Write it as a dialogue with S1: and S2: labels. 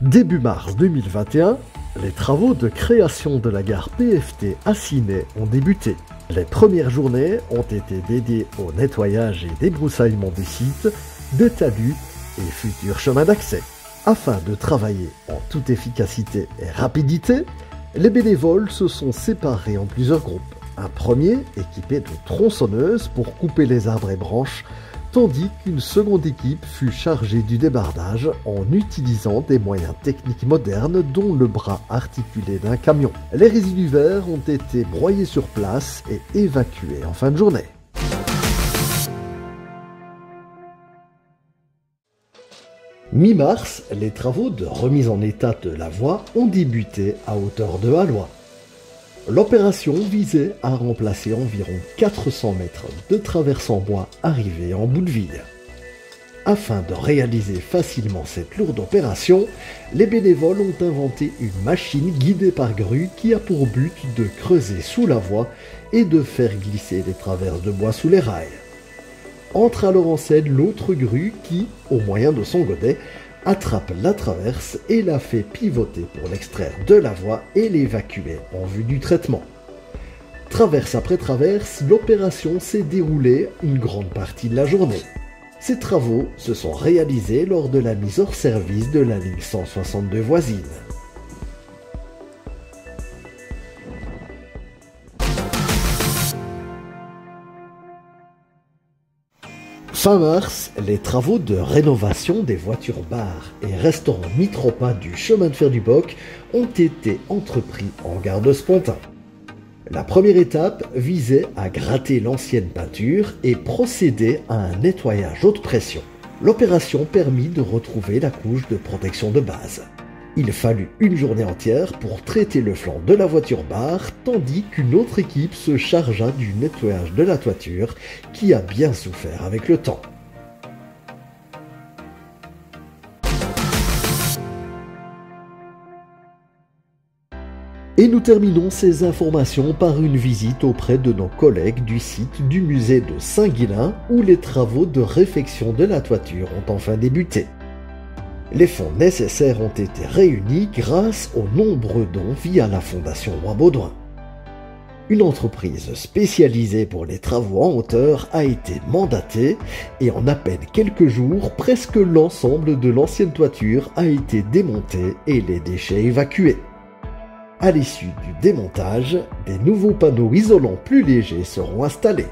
S1: Début mars 2021, les travaux de création de la gare PFT à Ciney ont débuté. Les premières journées ont été dédiées au nettoyage et débroussaillement des sites, des talus et futurs chemins d'accès. Afin de travailler en toute efficacité et rapidité, les bénévoles se sont séparés en plusieurs groupes. Un premier équipé de tronçonneuses pour couper les arbres et branches, tandis qu'une seconde équipe fut chargée du débardage en utilisant des moyens techniques modernes dont le bras articulé d'un camion. Les résidus verts ont été broyés sur place et évacués en fin de journée. Mi-mars, les travaux de remise en état de la voie ont débuté à hauteur de Hallois. L'opération visait à remplacer environ 400 mètres de traverse en bois arrivés en bout de ville. Afin de réaliser facilement cette lourde opération, les bénévoles ont inventé une machine guidée par grue qui a pour but de creuser sous la voie et de faire glisser les traverses de bois sous les rails. Entre alors en scène l'autre grue qui, au moyen de son godet, attrape la traverse et la fait pivoter pour l'extraire de la voie et l'évacuer en vue du traitement. Traverse après traverse, l'opération s'est déroulée une grande partie de la journée. Ces travaux se sont réalisés lors de la mise hors service de la ligne 162 voisine. Fin mars, les travaux de rénovation des voitures-bars et restaurants Mitropa du chemin de fer du Boc ont été entrepris en gare de Spontin. La première étape visait à gratter l'ancienne peinture et procéder à un nettoyage haute pression. L'opération permit de retrouver la couche de protection de base. Il fallut une journée entière pour traiter le flanc de la voiture-bar, tandis qu'une autre équipe se chargea du nettoyage de la toiture, qui a bien souffert avec le temps. Et nous terminons ces informations par une visite auprès de nos collègues du site du musée de Saint-Guilain, où les travaux de réfection de la toiture ont enfin débuté. Les fonds nécessaires ont été réunis grâce aux nombreux dons via la Fondation Roi Baudouin. Une entreprise spécialisée pour les travaux en hauteur a été mandatée et en à peine quelques jours, presque l'ensemble de l'ancienne toiture a été démonté et les déchets évacués. À l'issue du démontage, des nouveaux panneaux isolants plus légers seront installés.